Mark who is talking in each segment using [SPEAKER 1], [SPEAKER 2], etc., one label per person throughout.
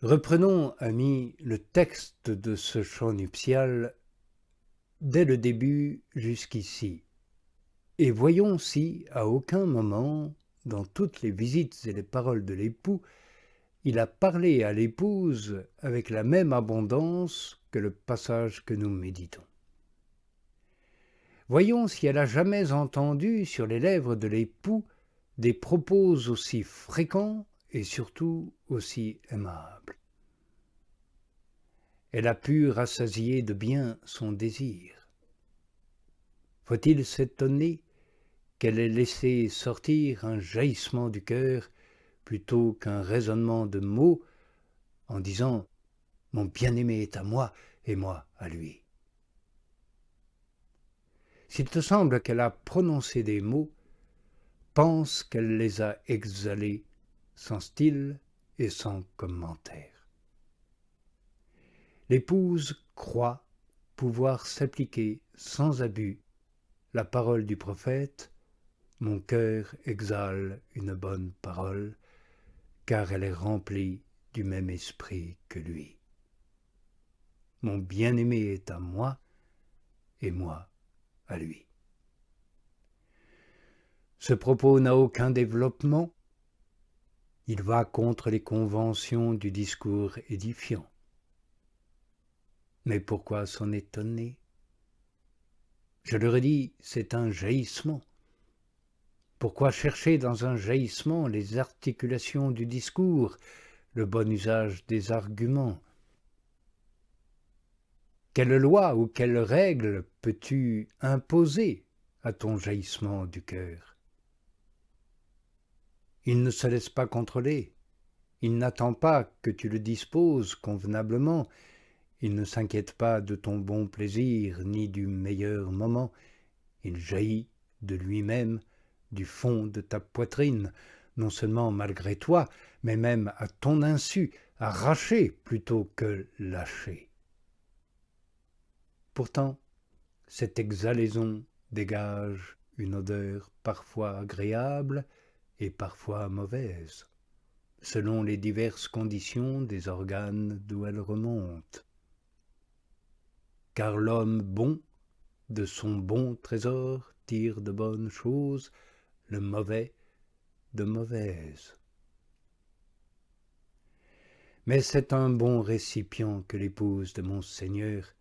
[SPEAKER 1] Reprenons, amis, le texte de ce chant nuptial dès le début jusqu'ici, et voyons si, à aucun moment, dans toutes les visites et les paroles de l'époux, il a parlé à l'épouse avec la même abondance que le passage que nous méditons. Voyons si elle a jamais entendu sur les lèvres de l'époux des propos aussi fréquents et surtout aussi aimables. Elle a pu rassasier de bien son désir. Faut-il s'étonner qu'elle ait laissé sortir un jaillissement du cœur plutôt qu'un raisonnement de mots en disant « Mon bien-aimé est à moi et moi à lui ». S'il te semble qu'elle a prononcé des mots, pense qu'elle les a exhalés sans style et sans commentaire. L'épouse croit pouvoir s'appliquer sans abus la parole du prophète « Mon cœur exhale une bonne parole, car elle est remplie du même esprit que lui. Mon bien-aimé est à moi, et moi à lui. » Ce propos n'a aucun développement. Il va contre les conventions du discours édifiant. Mais pourquoi s'en étonner? Je le redis, c'est un jaillissement. Pourquoi chercher dans un jaillissement les articulations du discours, le bon usage des arguments? Quelle loi ou quelle règle peux-tu imposer à ton jaillissement du cœur? Il ne se laisse pas contrôler. Il n'attend pas que tu le disposes convenablement. Il ne s'inquiète pas de ton bon plaisir ni du meilleur moment. Il jaillit de lui-même, du fond de ta poitrine, non seulement malgré toi, mais même à ton insu, arraché plutôt que lâché. Pourtant, cette exhalaison dégage une odeur parfois agréable et parfois mauvaise, selon les diverses conditions des organes d'où elle remonte. Car l'homme bon, de son bon trésor, tire de bonnes choses, le mauvais de mauvaises. Mais c'est un bon récipient que l'épouse de mon Seigneur,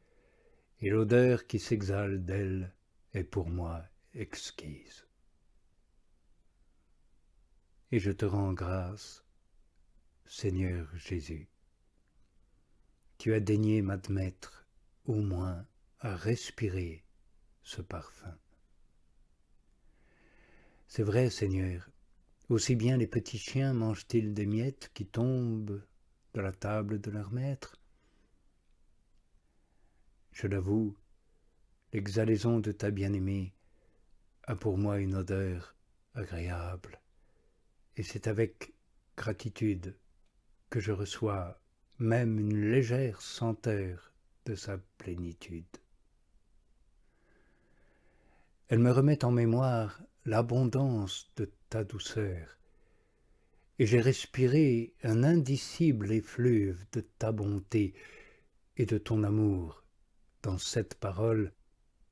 [SPEAKER 1] et l'odeur qui s'exhale d'elle est pour moi exquise. Et je te rends grâce, Seigneur Jésus. Tu as daigné m'admettre, au moins, à respirer ce parfum. C'est vrai, Seigneur, aussi bien les petits chiens mangent-ils des miettes qui tombent de la table de leur maître. Je l'avoue, l'exhalaison de ta bien-aimée a pour moi une odeur agréable, et c'est avec gratitude que je reçois même une légère senteur de sa plénitude. Elle me remet en mémoire l'abondance de ta douceur, et j'ai respiré un indicible effluve de ta bonté et de ton amour dans cette parole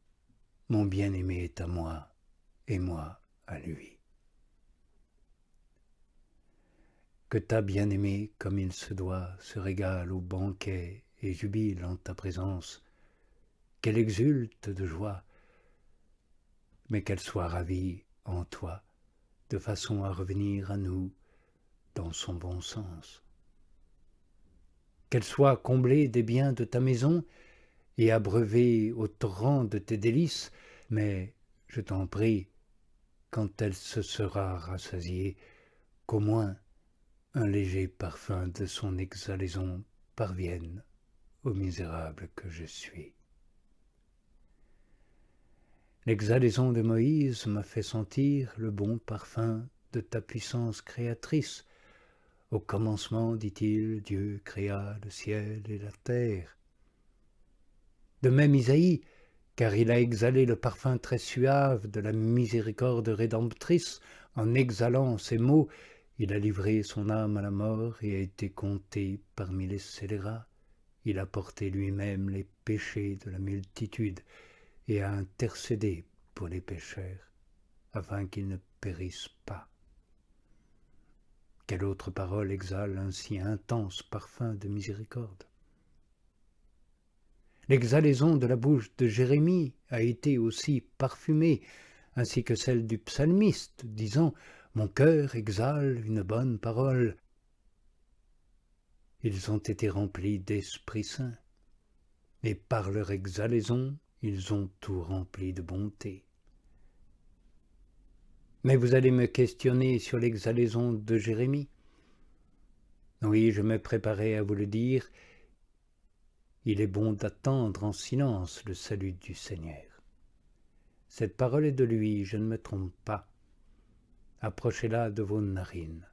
[SPEAKER 1] « Mon bien-aimé est à moi, et moi à lui ». Que ta bien-aimée, comme il se doit, se régale au banquet et jubile en ta présence, qu'elle exulte de joie, mais qu'elle soit ravie en toi, de façon à revenir à nous dans son bon sens. Qu'elle soit comblée des biens de ta maison et abreuvée au torrent de tes délices, mais, je t'en prie, quand elle se sera rassasiée, qu'au moins un léger parfum de son exhalaison parvienne au misérable que je suis. L'exhalaison de Moïse m'a fait sentir le bon parfum de ta puissance créatrice. Au commencement, dit-il, Dieu créa le ciel et la terre. De même Isaïe, car il a exhalé le parfum très suave de la miséricorde rédemptrice en exhalant ces mots Il a livré son âme à la mort et a été compté parmi les scélérats. Il a porté lui-même les péchés de la multitude et a intercédé pour les pécheurs, afin qu'ils ne périssent pas. Quelle autre parole exhale un si intense parfum de miséricorde? L'exhalaison de la bouche de Jérémie a été aussi parfumée, ainsi que celle du psalmiste, disant « Mon cœur exhale une bonne parole ». Ils ont été remplis d'Esprit Saint, et par leur exhalaison, ils ont tout rempli de bonté. Mais vous allez me questionner sur l'exhalaison de Jérémie. Oui, je me préparais à vous le dire. Il est bon d'attendre en silence le salut du Seigneur. Cette parole est de lui, je ne me trompe pas. Approchez-la de vos narines.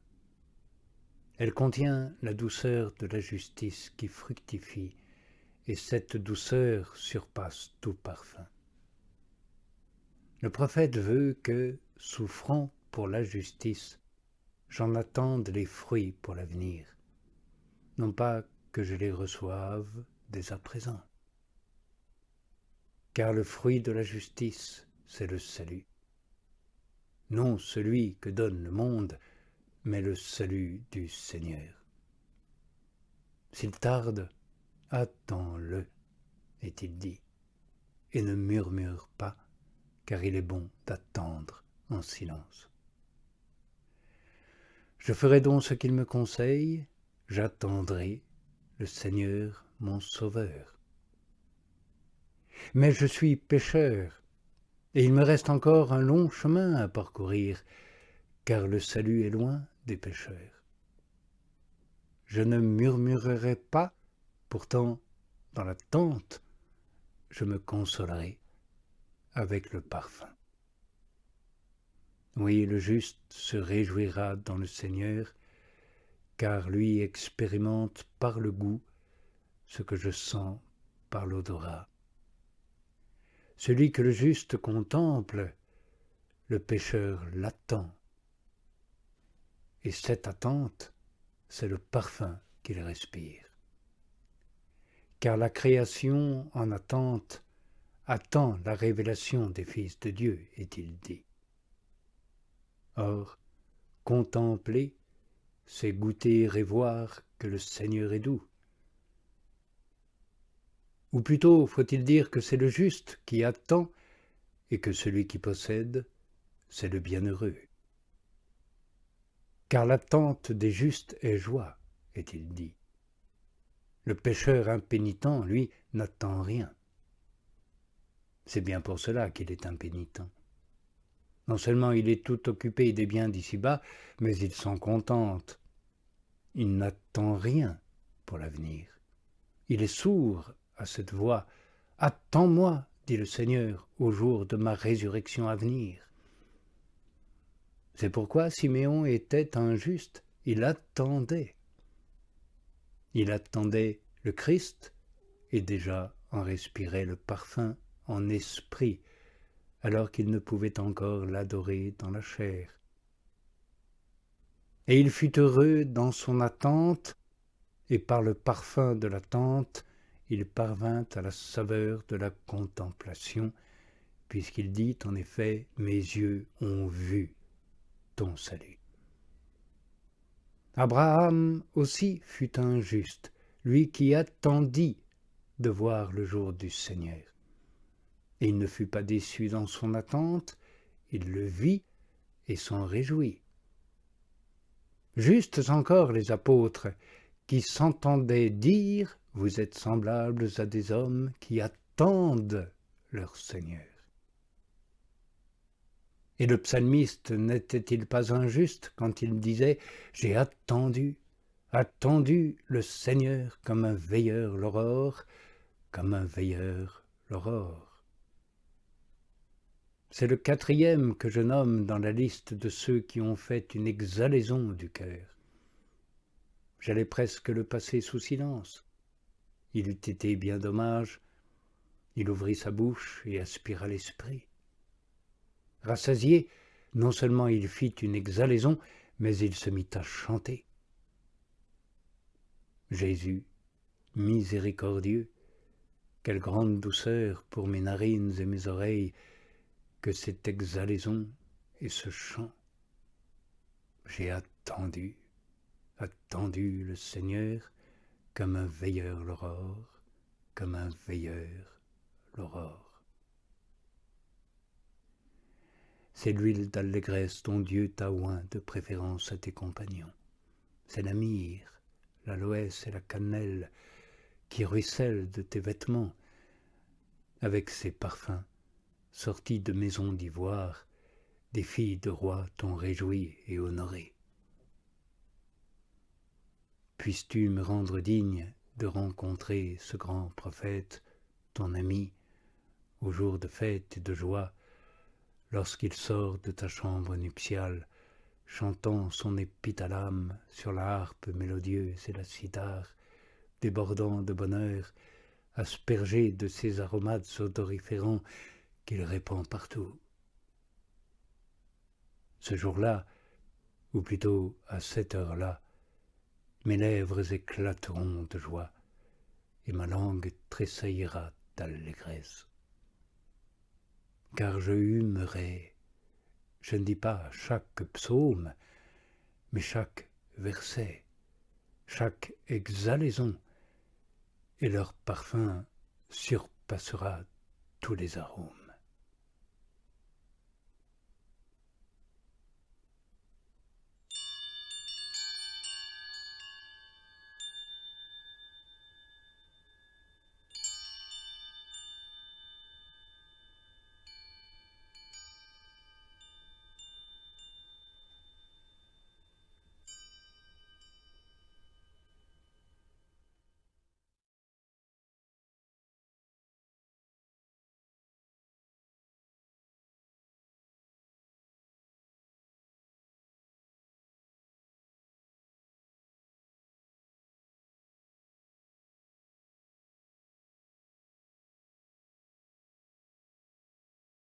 [SPEAKER 1] Elle contient la douceur de la justice qui fructifie, et cette douceur surpasse tout parfum. Le prophète veut que, souffrant pour la justice, j'en attende les fruits pour l'avenir, non pas que je les reçoive dès à présent. Car le fruit de la justice, c'est le salut. Non celui que donne le monde, mais le salut du Seigneur. S'il tarde, attends-le, est-il dit, et ne murmure pas, car il est bon d'attendre en silence. Je ferai donc ce qu'il me conseille, j'attendrai le Seigneur mon Sauveur. Mais je suis pécheur, et il me reste encore un long chemin à parcourir, car le salut est loin des pécheurs. Je ne murmurerai pas, pourtant, dans l'attente, je me consolerai avec le parfum. Oui, le juste se réjouira dans le Seigneur, car lui expérimente par le goût ce que je sens par l'odorat. Celui que le juste contemple, le pécheur l'attend. Et cette attente, c'est le parfum qu'il respire. Car la création en attente attend la révélation des fils de Dieu, est-il dit. Or, contempler, c'est goûter et voir que le Seigneur est doux. Ou plutôt, faut-il dire que c'est le juste qui attend et que celui qui possède, c'est le bienheureux. Car l'attente des justes est joie, est-il dit. Le pécheur impénitent, lui, n'attend rien. C'est bien pour cela qu'il est impénitent. Non seulement il est tout occupé des biens d'ici-bas, mais il s'en contente. Il n'attend rien pour l'avenir. Il est sourd à cette voix. « Attends-moi, dit le Seigneur, au jour de ma résurrection à venir. » C'est pourquoi Siméon était un juste. Il attendait. Il attendait le Christ et déjà en respirait le parfum en esprit, alors qu'il ne pouvait encore l'adorer dans la chair. Et il fut heureux dans son attente, et par le parfum de l'attente, il parvint à la saveur de la contemplation, puisqu'il dit en effet « Mes yeux ont vu ton salut ». Abraham aussi fut un juste, lui qui attendit de voir le jour du Seigneur. Et il ne fut pas déçu dans son attente, il le vit et s'en réjouit. Justes encore les apôtres, qui s'entendaient dire « Vous êtes semblables à des hommes qui attendent leur Seigneur ». Et le psalmiste n'était-il pas injuste quand il disait « J'ai attendu le Seigneur comme un veilleur l'aurore, comme un veilleur l'aurore ». C'est le quatrième que je nomme dans la liste de ceux qui ont fait une exhalaison du cœur. J'allais presque le passer sous silence. Il eût été bien dommage. Il ouvrit sa bouche et aspira l'esprit. Rassasié, non seulement il fit une exhalaison, Mais il se mit à chanter. Jésus, miséricordieux, quelle grande douceur pour mes narines et mes oreilles que cette exhalaison et ce chant. J'ai attendu le Seigneur, comme un veilleur l'aurore, comme un veilleur l'aurore. C'est l'huile d'allégresse dont Dieu t'a oint de préférence à tes compagnons. C'est la myrrhe, l'aloès et la cannelle qui ruissellent de tes vêtements. Avec ces parfums, sortis de maisons d'ivoire, des filles de rois t'ont réjoui et honoré. Puisses-tu me rendre digne de rencontrer ce grand prophète, ton ami, au jour de fête et de joie, lorsqu'il sort de ta chambre nuptiale, chantant son épithalame sur la harpe mélodieuse et la cithare, débordant de bonheur, aspergé de ces aromates odoriférants qu'il répand partout. Ce jour-là, ou plutôt à cette heure-là, mes lèvres éclateront de joie et ma langue tressaillira d'allégresse. Car je humerai, je ne dis pas chaque psaume, mais chaque verset, chaque exhalaison, et leur parfum surpassera tous les arômes.